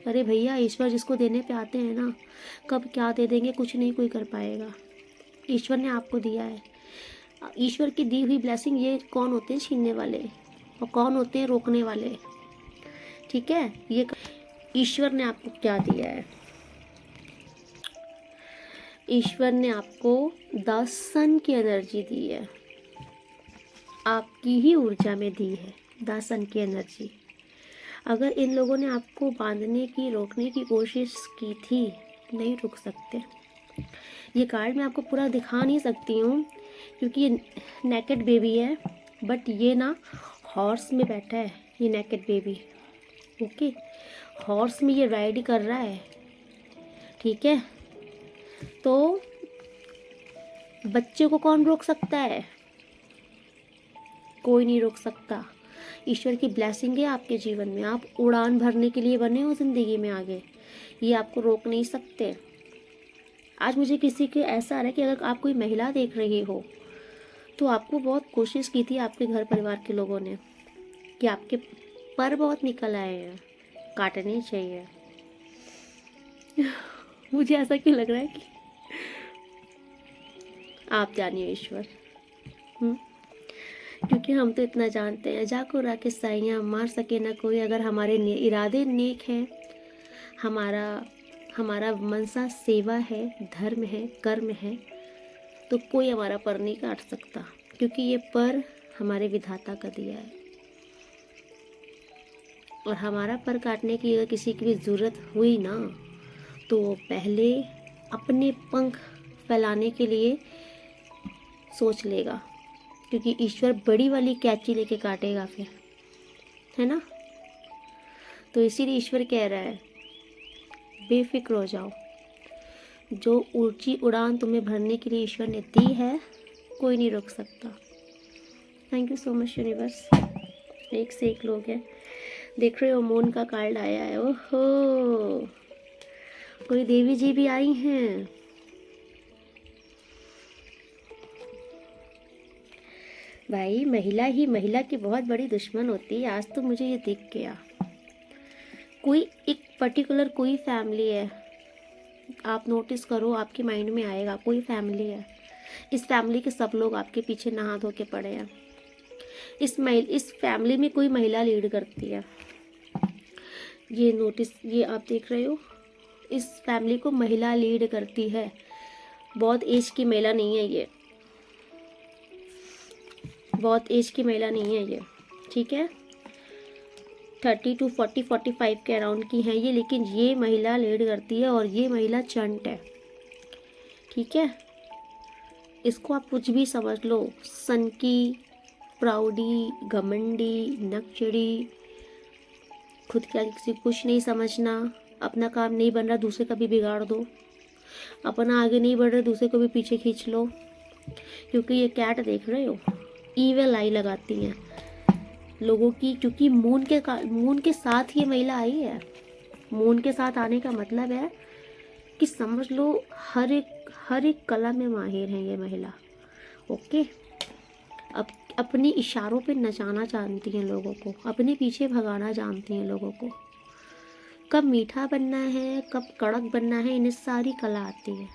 अरे भैया, ईश्वर जिसको देने पे आते हैं ना, कब क्या दे देंगे कुछ नहीं कोई कर पाएगा। ईश्वर ने आपको दिया है। ईश्वर की दी हुई ब्लेसिंग, ये कौन होते हैं छीनने वाले और कौन होते हैं रोकने वाले। ठीक है, ये ईश्वर ने आपको क्या दिया है। ईश्वर ने आपको द सन की एनर्जी दी है, आपकी ही ऊर्जा में दी है द सन की एनर्जी। अगर इन लोगों ने आपको बांधने की रोकने की कोशिश की थी, नहीं रुक सकते। ये कार्ड मैं आपको पूरा दिखा नहीं सकती हूँ क्योंकि ये नेकेड बेबी है, बट ये ना हॉर्स में बैठा है, ये नेकेड बेबी। ओके, हॉर्स में ये राइड कर रहा है। ठीक है, तो बच्चे को कौन रोक सकता है? कोई नहीं रोक सकता। ईश्वर की ब्लेसिंग है आपके जीवन में, आप उड़ान भरने के लिए बने हो ज़िंदगी में आगे, ये आपको रोक नहीं सकते। आज मुझे किसी के ऐसा आ रहा है कि अगर आप कोई महिला देख रही हो तो आपको बहुत कोशिश की थी आपके घर परिवार के लोगों ने कि आपके पर बहुत निकल आए हैं, काटने चाहिए। मुझे ऐसा क्यों लग रहा है कि आप जानिए ईश्वर। क्योंकि हम तो इतना जानते हैं, जाको राके साइयाँ मार सके ना कोई। अगर हमारे इरादे नेक हैं, हमारा मनसा सेवा है, धर्म है, कर्म है, तो कोई हमारा पर नहीं काट सकता, क्योंकि ये पर हमारे विधाता का दिया है। और हमारा पर काटने की अगर किसी की भी ज़रूरत हुई ना, तो वो पहले अपने पंख फैलाने के लिए सोच लेगा, क्योंकि ईश्वर बड़ी वाली कैंची लेके काटेगा फिर, है ना। तो इसीलिए ईश्वर कह रहा है बेफिक्र हो जाओ। जो ऊंची उड़ान तुम्हें भरने के लिए ईश्वर ने दी है, कोई नहीं रोक सकता। Thank you so much universe. एक से एक लोग हैं। देख रहे हो, मून का कार्ड आया है। ओहो, कोई देवी जी भी आई हैं। भाई, महिला ही महिला की बहुत बड़ी दुश्मन होती है। आज तो मुझे ये दिख गया। कोई एक पर्टिकुलर कोई फैमिली है, आप नोटिस करो, आपके माइंड में आएगा कोई फैमिली है। इस फैमिली के सब लोग आपके पीछे नहा धो के पड़े हैं। इस फैमिली में कोई महिला लीड करती है। ये नोटिस, ये आप देख रहे हो, इस फैमिली को महिला लीड करती है। बहुत एज की महिला नहीं है ये, बहुत एज की महिला नहीं है ये। ठीक है, 30 to 40 45 के अराउंड की है ये, लेकिन ये महिला लीड करती है और ये महिला चंट है। ठीक है, इसको आप कुछ भी समझ लो, सनकी, प्राउडी, घमंडी, नकचड़ी, खुद का किसी कुछ नहीं समझना, अपना काम नहीं बन रहा दूसरे का भी बिगाड़ दो, अपना आगे नहीं बढ़ रहा दूसरे को भी पीछे खींच लो। क्योंकि ये कैट देख रहे हो, ईविल आई लगाती हैं लोगों की, क्योंकि मून के साथ ये महिला आई है। मून के साथ आने का मतलब है कि समझ लो हर एक कला में माहिर है ये महिला। ओके, अब अपने इशारों पे नचाना जानती हैं लोगों को, अपने पीछे भगाना जानती हैं लोगों को। कब मीठा बनना है, कब कड़क बनना है, इन्हें सारी कला आती है।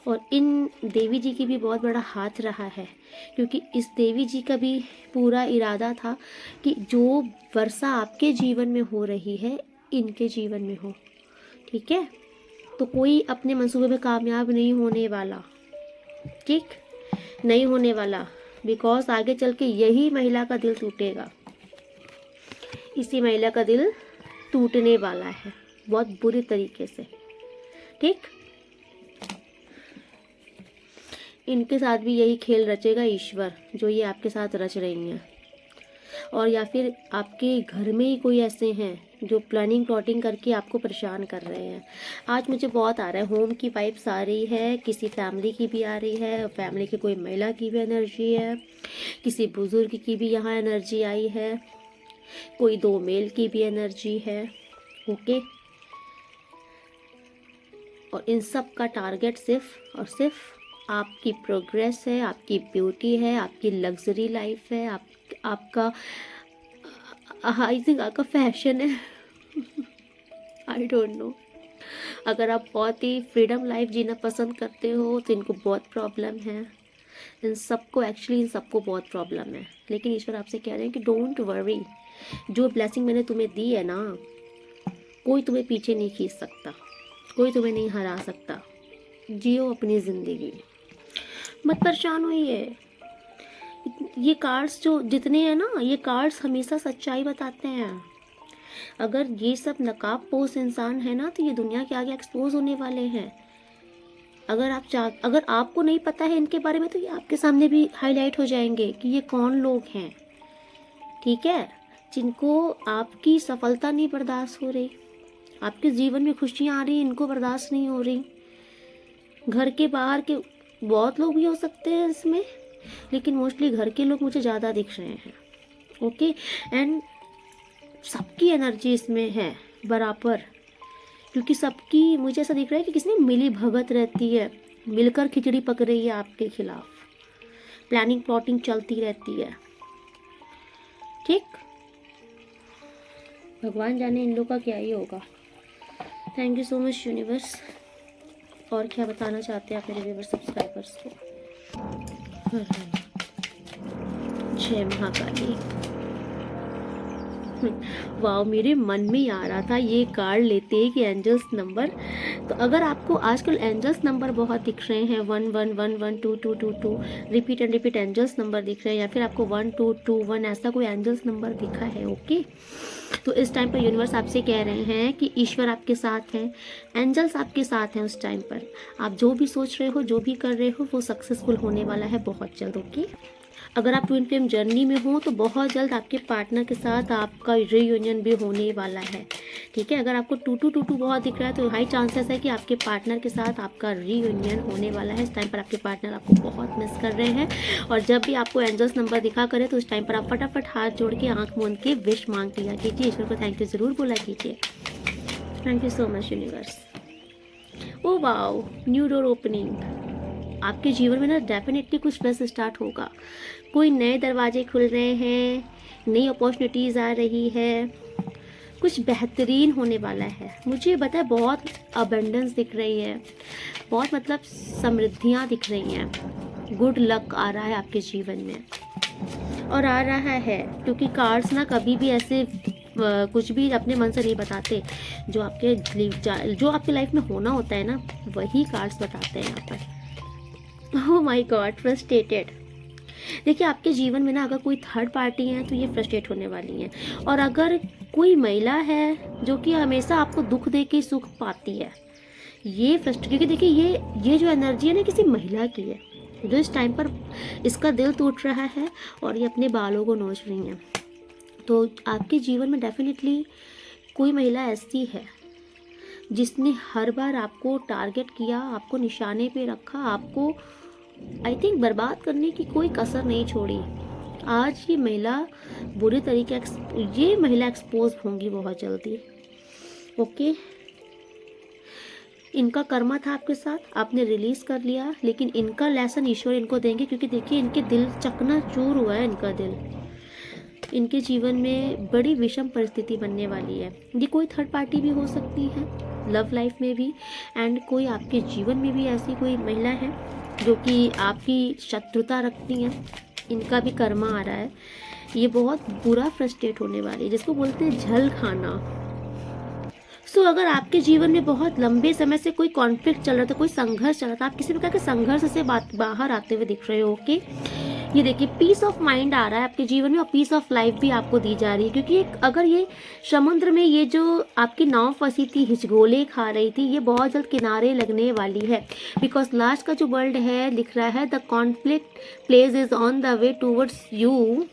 और इन देवी जी की भी बहुत बड़ा हाथ रहा है, क्योंकि इस देवी जी का भी पूरा इरादा था कि जो वर्षा आपके जीवन में हो रही है, इनके जीवन में हो। ठीक है, तो कोई अपने मंसूबे में कामयाब नहीं होने वाला, ठीक नहीं होने वाला, बिकॉज आगे चल के यही महिला का दिल टूटेगा। इसी महिला का दिल टूटने वाला है बहुत बुरी तरीके से। ठीक, इनके साथ भी यही खेल रचेगा ईश्वर, जो ये आपके साथ रच रही हैं। और या फिर आपके घर में ही कोई ऐसे हैं जो प्लानिंग प्लॉटिंग करके आपको परेशान कर रहे हैं। आज मुझे बहुत आ रहा है, होम की वाइब्स आ रही है, किसी फैमिली की भी आ रही है, फैमिली की कोई महिला की भी एनर्जी है, किसी बुजुर्ग की भी यहाँ एनर्जी आई है, कोई 2 मेल की भी एनर्जी है। ओके, और इन सब का टारगेट सिर्फ और सिर्फ आपकी प्रोग्रेस है, आपकी ब्यूटी है, आपकी लग्जरी लाइफ है, आपका आई थिंक आपका फैशन है। I don't know. अगर आप बहुत ही फ्रीडम लाइफ जीना पसंद करते हो तो इनको बहुत प्रॉब्लम है। इन सबको बहुत प्रॉब्लम है, लेकिन ईश्वर आपसे कह रहे हैं कि डोंट वरी, जो ब्लेसिंग मैंने तुम्हें दी है ना, कोई तुम्हें पीछे नहीं खींच सकता, कोई तुम्हें नहीं हरा सकता। जियो अपनी ज़िंदगी, मत परेशान होइए। ये कार्ड्स जो जितने हैं ना, ये कार्ड्स हमेशा सच्चाई बताते हैं। अगर ये सब नकाबपोश इंसान है ना, तो ये दुनिया के आगे एक्सपोज होने वाले हैं। अगर आपको नहीं पता है इनके बारे में, तो ये आपके सामने भी हाईलाइट हो जाएंगे कि ये कौन लोग हैं। ठीक है, जिनको आपकी सफलता नहीं बर्दाश्त हो रही, आपके जीवन में खुशियाँ आ रही, इनको बर्दाश्त नहीं हो रही। घर के बाहर के बहुत लोग भी हो सकते हैं इसमें, लेकिन मोस्टली घर के लोग मुझे ज़्यादा दिख रहे हैं। ओके, एंड सबकी एनर्जी इसमें है बराबर, क्योंकि सबकी मुझे ऐसा दिख रहा है कि किसी ने मिली भगत रहती है, मिलकर खिचड़ी पक रही है आपके खिलाफ, प्लानिंग प्लॉटिंग चलती रहती है। ठीक, भगवान जाने इन लोग का क्या ही होगा। Thank you so much universe. और क्या बताना चाहते हैं आप मेरे व्यूअर्स सब्सक्राइबर्स को? जय महाकाली। वाह, मेरे मन में आ रहा था ये कार्ड लेते ही कि एंजल्स नंबर। तो अगर आपको आजकल एंजल्स नंबर बहुत दिख रहे हैं, 1 1 1 1 2 2 2 2, repeat and repeat angels number दिख रहे हैं, या फिर आपको 1 2 2 1 ऐसा कोई एंजल्स नंबर दिखा है, ओके, तो इस टाइम पर यूनिवर्स आपसे कह रहे हैं कि ईश्वर आपके साथ हैं, एंजल्स आपके साथ हैं। उस टाइम पर आप जो भी सोच रहे हो, जो भी कर रहे हो, वो सक्सेसफुल होने वाला है बहुत जल्द। ओके, अगर आप ट्विन फ्लेम जर्नी में हो तो बहुत जल्द आपके पार्टनर के साथ आपका रीयूनियन भी होने वाला है। ठीक है, अगर आपको 2222 बहुत दिख रहा है तो हाई चांसेस है कि आपके पार्टनर के साथ आपका रीयूनियन होने वाला है। इस टाइम पर आपके पार्टनर आपको बहुत मिस कर रहे हैं, और जब भी आपको एंजल्स नंबर दिखा करे तो उस टाइम पर आप फटाफट हाथ जोड़ के आँख मूंद के विश मांग लिया कीजिए, ईश्वर को थैंक यू ज़रूर बोला कीजिए। Thank you so much universe. Oh wow, new door opening. आपके जीवन में ना डेफिनेटली कुछ फ्रेश स्टार्ट होगा, कोई नए दरवाजे खुल रहे हैं, नई अपॉर्चुनिटीज़ आ रही है, कुछ बेहतरीन होने वाला है। मुझे पता है बहुत अबंडेंस दिख रही है, बहुत मतलब समृद्धियाँ दिख रही हैं, गुड लक आ रहा है आपके जीवन में, और आ रहा है क्योंकि कार्ड्स ना कभी भी ऐसे कुछ भी अपने मन से नहीं बताते। जो आपके लाइफ में होना होता है ना, वही कार्ड्स बताते हैं यहाँ पर। Oh my God, frustrated. देखिए, आपके जीवन में ना अगर कोई थर्ड पार्टी है तो ये फ्रस्ट्रेट होने वाली है, और अगर कोई महिला है जो कि हमेशा आपको दुख दे के सुख पाती है, ये फ्रस्ट्रेट, क्योंकि देखिए ये जो एनर्जी है ना किसी महिला की है, जो इस टाइम पर इसका दिल टूट रहा है और ये अपने बालों को नोच रही हैं। तो आपके जीवन में डेफिनेटली कोई महिला ऐसी है जिसने हर बार आपको टारगेट किया, आपको निशाने पे रखा, आपको आई थिंक बर्बाद करने की कोई कसर नहीं छोड़ी। आज ये महिला बुरे तरीके ये महिला एक्सपोज होंगी बहुत जल्दी। ओके, इनका कर्मा था आपके साथ, आपने रिलीज कर लिया, लेकिन इनका लेसन ईश्वर इनको देंगे, क्योंकि देखिए इनके दिल चकनाचूर हुआ है, इनका दिल। इनके जीवन में बड़ी विषम परिस्थिति बनने वाली है। ये कोई थर्ड पार्टी भी हो सकती है लव लाइफ में भी, एंड कोई आपके जीवन में भी ऐसी कोई महिला है जो कि आपकी शत्रुता रखती हैं, इनका भी कर्मा आ रहा है। ये बहुत बुरा फ्रस्ट्रेट होने वाली है, जिसको बोलते हैं झल खाना। सो अगर आपके जीवन में बहुत लंबे समय से कोई कॉन्फ्लिक्ट चल रहा था, कोई संघर्ष चल रहा था, आप किसी प्रकार के संघर्ष से बाहर आते हुए दिख रहे हो। ओके, ये देखिए पीस ऑफ माइंड आ रहा है आपके जीवन में, और पीस ऑफ लाइफ भी आपको दी जा रही है, क्योंकि अगर ये समुद्र में ये जो आपकी नाव फंसी थी, हिचगोले खा रही थी, ये बहुत जल्द किनारे लगने वाली है। बिकॉज लास्ट का जो वर्ल्ड है लिख रहा है, the conflict place is on the way towards you,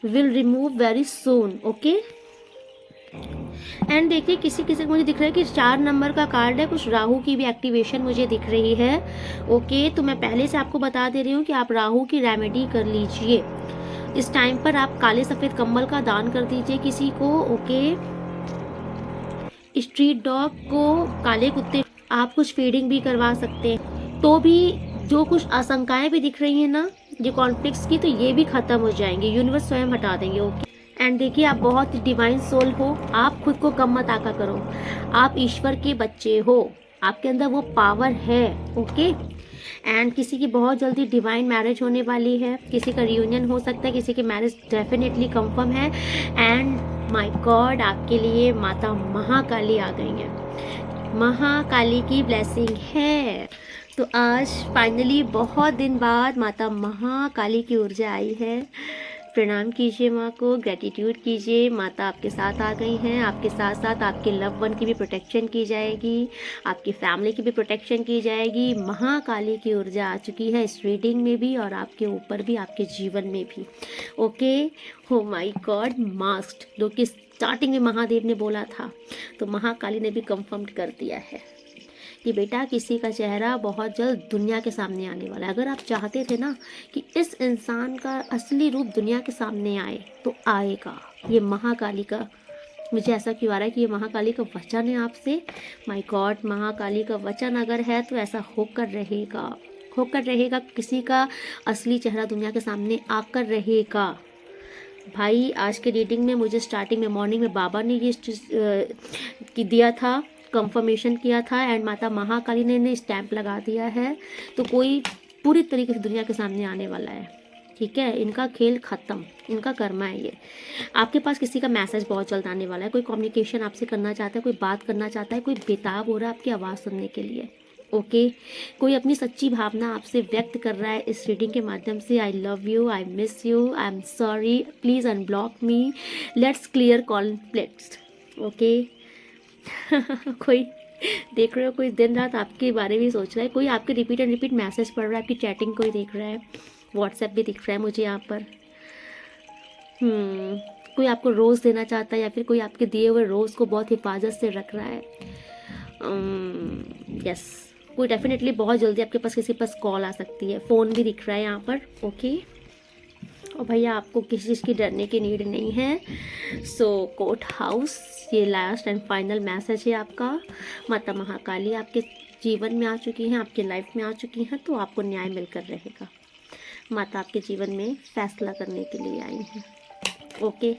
will remove very soon, okay. And देखिए किसी किसी को मुझे दिख रहा है कि 4 नंबर का कार्ड है, कुछ राहु की भी एक्टिवेशन मुझे दिख रही है, ओके। तो मैं पहले से आपको बता दे रही हूँ कि आप राहु की रेमेडी कर लीजिए। इस टाइम पर आप काले सफ़ेद कम्बल का दान कर दीजिए किसी को, ओके। स्ट्रीट डॉग को, काले कुत्ते, आप कुछ फीडिंग भी करवा सकते हैं। तो भी जो कुछ आशंकाएं भी दिख रही हैं ना, ये कॉन्फ्लिक्ट्स की, तो ये भी खत्म हो जाएंगे, यूनिवर्स स्वयं हटा देंगे, ओके। एंड देखिए आप बहुत डिवाइन सोल हो, आप खुद को कम मत आका करो, आप ईश्वर के बच्चे हो, आपके अंदर वो पावर है, ओके। एंड किसी की बहुत जल्दी डिवाइन मैरिज होने वाली है, किसी का रियूनियन हो सकता है, किसी की मैरिज डेफिनेटली कंफर्म है। एंड माय गॉड, आपके लिए माता महाकाली आ गई हैं, महाकाली की ब्लेसिंग है। तो आज फाइनली बहुत दिन बाद माता महाकाली की ऊर्जा आई है। प्रणाम कीजिए माँ को, ग्रेटिट्यूड कीजिए, माता आपके साथ आ गई हैं। आपके साथ साथ आपके लव वन की भी प्रोटेक्शन की जाएगी, आपकी फैमिली की भी प्रोटेक्शन की जाएगी। महाकाली की ऊर्जा आ चुकी है इस रीडिंग में भी, और आपके ऊपर भी, आपके जीवन में भी, ओके। हो माय गॉड, मास्क्ड, जो कि स्टार्टिंग में महादेव ने बोला था, तो महाकाली ने भी कंफर्म कर दिया है कि बेटा किसी का चेहरा बहुत जल्द दुनिया के सामने आने वाला है। अगर आप चाहते थे ना कि इस इंसान का असली रूप दुनिया के सामने आए, तो आएगा। ये महाकाली का, मुझे ऐसा क्यों आ रहा है कि ये महाकाली का वचन है आपसे। माय गॉड, महाकाली का वचन अगर है तो ऐसा होकर रहेगा, होकर रहेगा। किसी का असली चेहरा दुनिया के सामने आकर रहेगा। भाई आज के रीडिंग में मुझे स्टार्टिंग में मॉर्निंग में बाबा ने ये कि दिया था, कंफर्मेशन किया था, एंड माता महाकाली ने स्टैंप लगा दिया है। तो कोई पूरी तरीके से दुनिया के सामने आने वाला है, ठीक है। इनका खेल खत्म, इनका कर्मा है ये। आपके पास किसी का मैसेज बहुत जल्द आने वाला है, कोई कम्युनिकेशन आपसे करना चाहता है, कोई बात करना चाहता है, कोई बेताब हो रहा है आपकी आवाज़ सुनने के लिए, ओके। कोई अपनी सच्ची भावना आपसे व्यक्त कर रहा है इस रीडिंग के माध्यम से। I love you, I miss you, I am sorry, please unblock me, let's clear conflicts, okay. कोई देख रहे हो, कोई दिन रात आपके बारे में सोच रहा है, कोई आपके रिपीट एंड रिपीट मैसेज पढ़ रहा है, आपकी चैटिंग कोई देख रहा है, व्हाट्सएप भी दिख रहा है मुझे यहाँ पर। कोई आपको रोज़ देना चाहता है, या फिर कोई आपके दिए हुए रोज़ को बहुत हिफाजत से रख रहा है। यस, कोई डेफिनेटली बहुत जल्दी आपके पास किसी पास कॉल आ सकती है, फ़ोन भी दिख रहा है यहाँ पर, ओके। और भैया आपको किसी चीज़ की डरने की नीड नहीं है। सो कोर्ट हाउस, ये लास्ट एंड फाइनल मैसेज है आपका। माता महाकाली आपके जीवन में आ चुकी हैं, आपके लाइफ में आ चुकी हैं, तो आपको न्याय मिलकर रहेगा। माता आपके जीवन में फैसला करने के लिए आई हैं, ओके।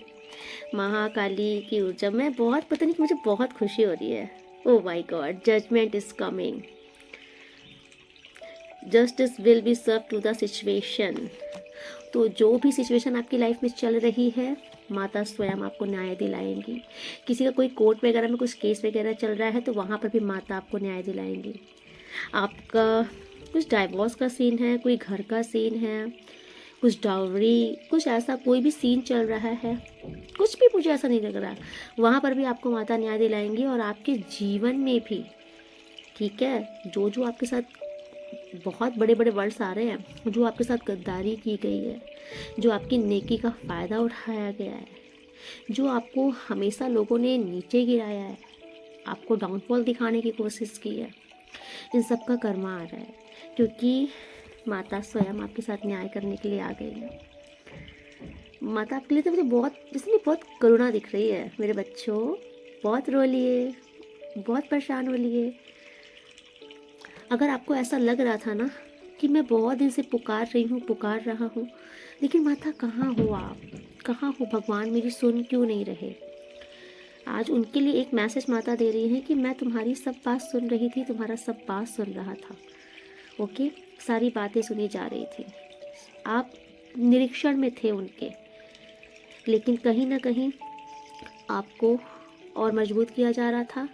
महाकाली की ऊर्जा में बहुत, पता नहीं, मुझे बहुत खुशी हो रही है। Oh my god, judgment is coming, justice will be serve to the situation. तो जो भी सिचुएशन आपकी लाइफ में चल रही है, माता स्वयं आपको न्याय दिलाएंगी। किसी का कोई कोर्ट वगैरह में कुछ केस वगैरह चल रहा है, तो वहाँ पर भी माता आपको न्याय दिलाएंगी। आपका कुछ डाइवोर्स का सीन है, कोई घर का सीन है, कुछ डाउरी, कुछ ऐसा कोई भी सीन चल रहा है, कुछ भी मुझे ऐसा नहीं लग रहा, वहाँ पर भी आपको माता न्याय दिलाएंगी। और आपके जीवन में भी, ठीक है, जो जो आपके साथ बहुत बड़े बड़े वर्ड्स आ रहे हैं, जो आपके साथ गद्दारी की गई है, जो आपकी नेकी का फ़ायदा उठाया गया है, जो आपको हमेशा लोगों ने नीचे गिराया है, आपको डाउनफॉल दिखाने की कोशिश की है, इन सब का कर्मा आ रहा है, क्योंकि माता स्वयं आपके साथ न्याय करने के लिए आ गई है। माता आपके लिए तो मुझे बहुत, इसमें बहुत करुणा दिख रही है। मेरे बच्चों, बहुत रो लिए, बहुत परेशान हो लिए। अगर आपको ऐसा लग रहा था ना कि मैं बहुत दिन से पुकार रही हूँ, पुकार रहा हूँ, लेकिन माता कहाँ हो आप, कहाँ हो भगवान, मेरी सुन क्यों नहीं रहे। आज उनके लिए एक मैसेज माता दे रही है कि मैं तुम्हारी सब बात सुन रही थी, तुम्हारा सब बात सुन रहा था, ओके। सारी बातें सुनी जा रही थी, आप निरीक्षण में थे उनके, लेकिन कहीं ना कहीं आपको और मजबूत किया जा रहा था,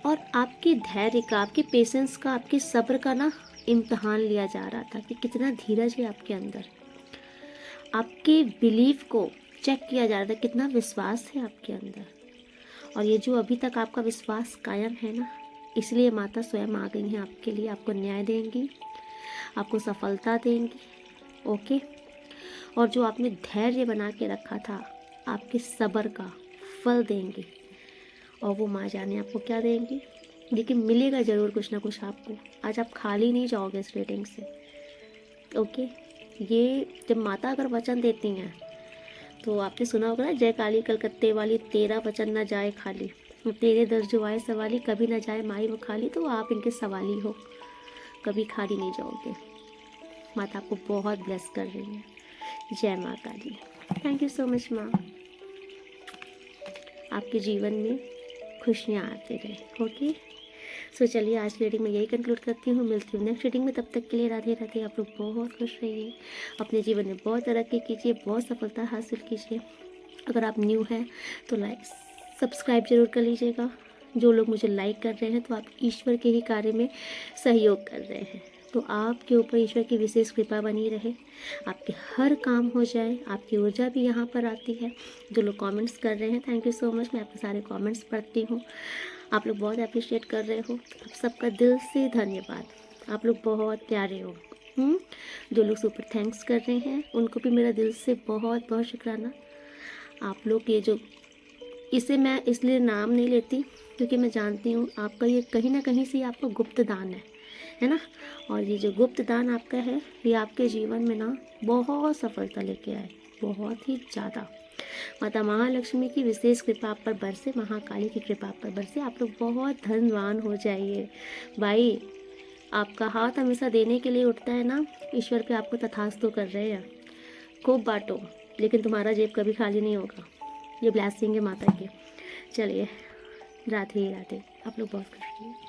और आपके धैर्य का, आपके पेशेंस का, आपके सब्र का ना इम्तहान लिया जा रहा था कि कितना धीरज है आपके अंदर। आपके बिलीफ को चेक किया जा रहा था, कितना विश्वास है आपके अंदर। और ये जो अभी तक आपका विश्वास कायम है ना, इसलिए माता स्वयं आ गई हैं आपके लिए, आपको न्याय देंगी, आपको सफलता देंगी, ओके। और जो आपने धैर्य बना के रखा था, आपके सब्र का फल देंगी। और वो माँ जाने आपको क्या देंगी, लेकिन मिलेगा ज़रूर कुछ ना कुछ आपको। आज आप खाली नहीं जाओगे इस रीडिंग से। ओके, ये जब माता अगर वचन देती हैं तो आपने सुना होगा ना, जय काली कलकत्ते वाली, तेरा वचन ना जाए खाली, तेरे दर जो आए सवाली, कभी ना जाए माई वो खाली। तो आप इनके सवाली हो, कभी खाली नहीं जाओगे। माता आपको बहुत ब्लेस कर रही है। जय माँ काली। थैंक यू सो मच माँ। आपके जीवन में खुशियाँ आते रहे। ओके, सो चलिए आज की रीडिंग में यही कंक्लूड करती हूँ। मिलती हूँ नेक्स्ट रीडिंग में, तब तक के लिए राधे राधे। आप लोग बहुत खुश रहिए, अपने जीवन में बहुत तरक्की कीजिए, बहुत सफलता हासिल कीजिए। अगर आप न्यू हैं तो लाइक सब्सक्राइब जरूर कर लीजिएगा। जो लोग मुझे लाइक कर रहे हैं तो आप ईश्वर के ही कार्य में सहयोग कर रहे हैं। तो आपके ऊपर ईश्वर की विशेष कृपा बनी रहे, आपके हर काम हो जाए, आपकी ऊर्जा भी यहाँ पर आती है। जो लोग कमेंट्स कर रहे हैं, थैंक यू सो मच। मैं आपके सारे कमेंट्स पढ़ती हूँ, आप लोग बहुत अप्रिशिएट कर रहे हो। आप सबका दिल से धन्यवाद। आप लोग बहुत प्यारे हो। जो लोग सुपर थैंक्स कर रहे हैं उनको भी मेरा दिल से बहुत बहुत शुक्राना। आप लोग ये जो, इसे मैं इसलिए नाम नहीं लेती क्योंकि मैं जानती हूँ आपका ये कहीं ना कहीं से आपका गुप्त दान है ना। और ये जो गुप्त दान आपका है, ये आपके जीवन में ना बहुत सफलता लेके आए, बहुत ही ज़्यादा। माता महालक्ष्मी की विशेष कृपा आप पर बरसे, महाकाली की कृपा आप पर बरसे। आप लोग बहुत धनवान हो जाइए भाई। आपका हाथ हमेशा देने के लिए उठता है ना, ईश्वर पे आपको तथास्तु कर रहे हैं। खूब बांटो, लेकिन तुम्हारा जेब कभी खाली नहीं होगा। ये ब्लेसिंग है माता की। चलिए राधे राधे। आप लोग बहुत खुश रहिए।